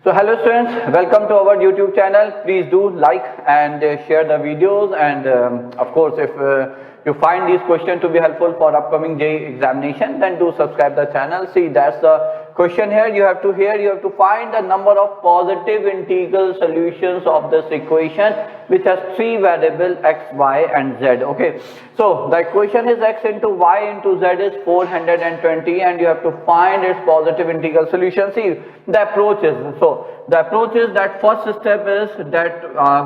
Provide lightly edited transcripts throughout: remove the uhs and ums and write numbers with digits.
So hello students, welcome to our YouTube channel. Please do like and share the videos, and of course if you find these questions to be helpful for upcoming JEE examination, then do subscribe the channel. See, that's the question here. You have to find the number of positive integral solutions of this equation which has three variables x, y and z. Okay, so the equation is x into y into z is 420 and you have to find its positive integral solution. See, the approach is that first step is that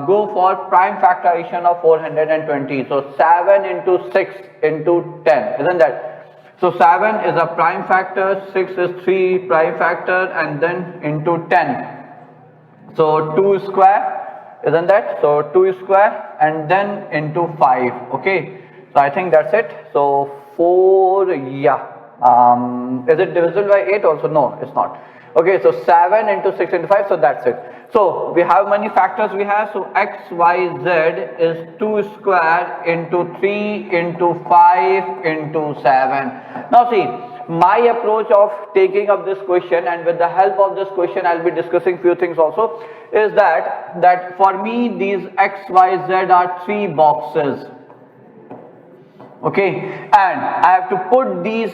go for prime factorization of 420. So 7 into 6 into 10, isn't that? So 7 is a prime factor, 6 is 3 prime factor, and then into 10. So 2 square, isn't that? So 2 square and then into 5. Okay, so I think that's it. So 4, yeah. Is it divisible by 8 also? No, it's not. Okay, so 7 into 6 into 5, so that's it. So we have many factors we have. So x, y, z is 2 square into 3 into 5 into 7. Now see, my approach of taking up this question, and with the help of this question I'll be discussing few things also, is that for me these x, y, z are 3 boxes. Okay, and I have to put these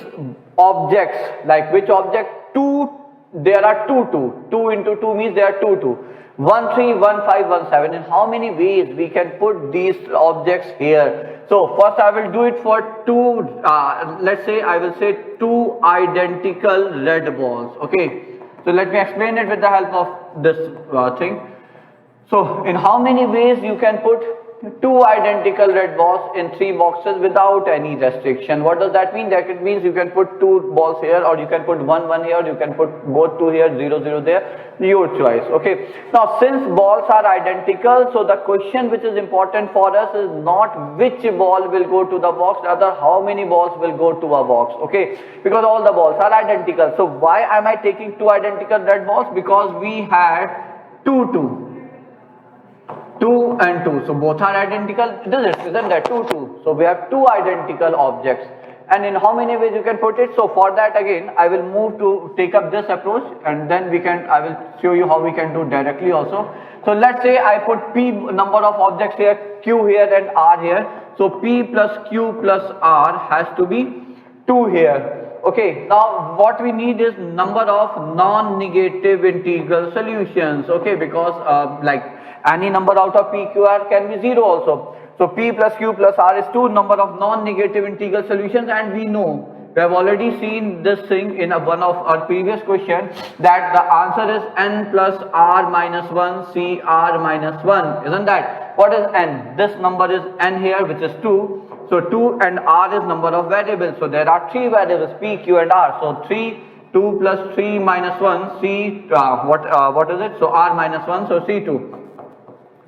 objects, like which object? 2. There are 2 into 2 means there are 2, 1, 3, 1, 5, 1, 7. In how many ways we can put these objects here? So first I will do it for let's say I will say 2 identical red balls. Okay, so let me explain it with the help of this thing. So in how many ways you can put 2 identical red balls in 3 boxes without any restriction? What does that mean? That it means you can put 2 balls here, or you can put 1 here, you can put both 2 here, 0 there, your choice. Okay, now since balls are identical, so the question which is important for us is not which ball will go to the box, rather how many balls will go to a box. Okay, because all the balls are identical. So why am I taking 2 identical red balls? Because we had 2 and 2, so both are identical, isn't that? 2. So we have 2 identical objects, and in how many ways you can put it? So for that again I will move to take up this approach, and then I will show you how we can do directly also. So let's say I put p number of objects here, q here and r here. So p plus q plus r has to be 2 here. Okay, now what we need is number of non-negative integral solutions. Okay, because like any number out of p, q, r can be 0 also. So p plus q plus r is 2 number of non-negative integral solutions, and we know, we have already seen this thing in one of our previous question, that the answer is n plus r minus 1 c r minus 1, isn't that? What is n? This number is n here, which is 2. So 2 and r is number of variables. So there are 3 variables p, q and r. So 2 plus 3 minus 1 c, what is it? So r minus 1, so c2.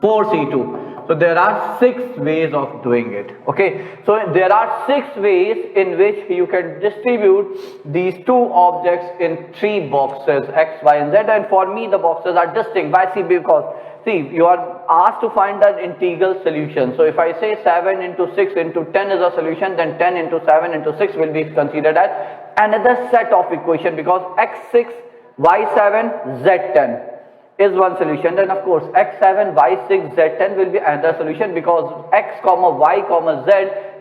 4c2. So there are 6 ways of doing it. Okay, so there are 6 ways in which you can distribute these 2 objects in 3 boxes, x, y and z, and for me the boxes are distinct. Why? See, because see, you are asked to find an integral solution. So if I say 7 into 6 into 10 is a solution, then 10 into 7 into 6 will be considered as another set of equation, because x6 y7 z10 is one solution. Then of course x7 y6 z10 will be another solution, because x comma y comma z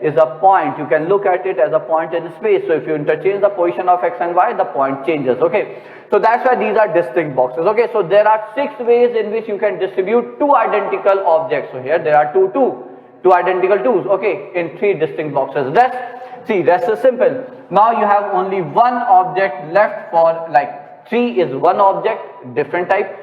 is a point. You can look at it as a point in space. So if you interchange the position of x and y, the point changes. Okay, so that's why these are distinct boxes. Okay, so there are 6 ways in which you can distribute 2 identical objects. So here there are 2 identical 2s, okay, in 3 distinct boxes. Rest is simple. Now you have only 1 object left for, like 3 is 1 object, different type.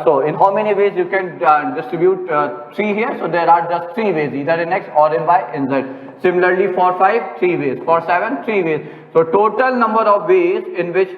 So in how many ways you can distribute 3 here? So there are just 3 ways, either in x or in y, in z. Similarly for 5, 3 ways. For 7, 3 ways. So total number of ways in which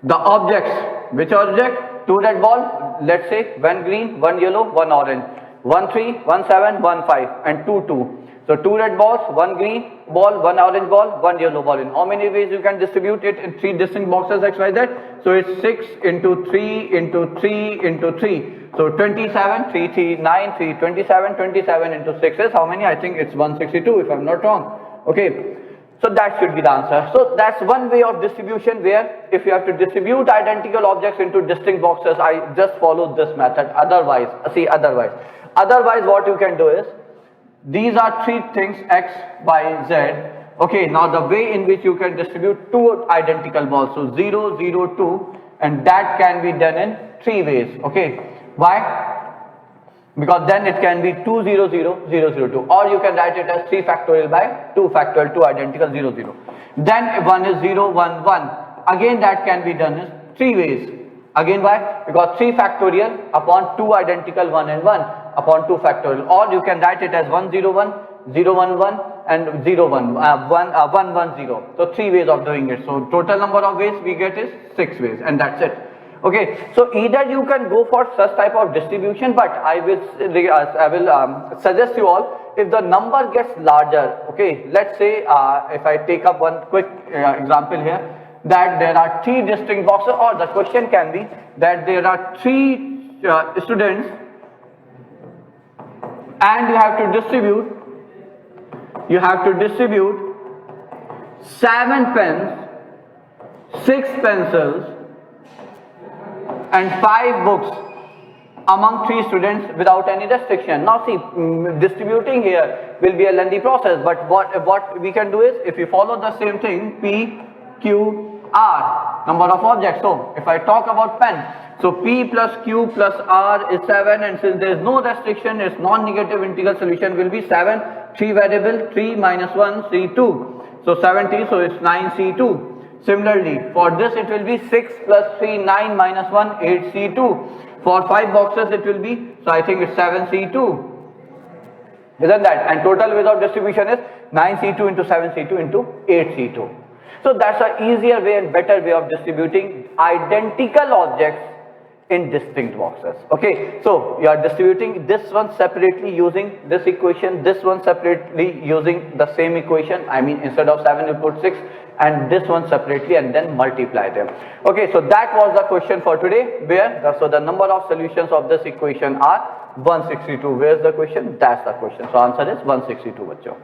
the objects, which object? 2 red ball, let's say 1 green, 1 yellow, 1 orange, 1 3, 1 7, 1 5 and 2. So 2 red balls, 1 green ball, 1 orange ball, 1 yellow ball. In how many ways you can distribute it? In 3 distinct boxes, x, y, z. So it's 6 into 3 into 3 into 3. So 27, 3, 3, 9, 3, 27, 27 into 6 is how many? I think it's 162 if I'm not wrong. Okay. So that should be the answer. So that's one way of distribution, where if you have to distribute identical objects into distinct boxes, I just follow this method. Otherwise what you can do is, these are three things, x, y, z. Okay, now the way in which you can distribute two identical balls, so 0, 0, 2, and that can be done in three ways. Okay, why? Because then it can be 2, 0, 0, 0, 0, 2, or you can write it as 3 factorial by 2 factorial, 2 identical, 0, 0. Then one is 0, 1, 1. Again that can be done in three ways. Again why? Because 3 factorial upon 2 identical, 1 and 1 upon 2 factorial, or you can write it as 1, 0, 1, 0, 1, 1 and 0, 1, 1, 1, 0. So 3 ways of doing it. So total number of ways we get is 6 ways, and that's it. Okay, so either you can go for such type of distribution, but I will suggest you all, if the number gets larger, okay, let's say if I take up one quick example here, that there are 3 distinct boxes, or the question can be that there are 3 students and you have to distribute 7 pens, 6 pencils and 5 books among 3 students without any restriction. Now see, distributing here will be a lengthy process, but what we can do is, if we follow the same thing, P, Q, R, number of objects. So if I talk about pen, so P plus Q plus R is 7, and since there is no restriction, its non-negative integral solution will be 7, 3 variable, 3 minus 1, C2. So 70, so it's 9C2. Similarly, for this it will be 6 plus 3, 9 minus 1, 8C2. For 5 boxes it will be, so I think it's 7C2. Isn't that? And total ways of distribution is 9C2 into 7C2 into 8C2. So that's an easier way and better way of distributing identical objects in distinct boxes. Okay, so you are distributing this one separately using this equation, this one separately using the same equation. I mean, instead of 7 you put 6, and this one separately, and then multiply them. Okay, so that was the question for today, where so the number of solutions of this equation are 162. Where's the question? That's the question. So answer is 162, bachcho.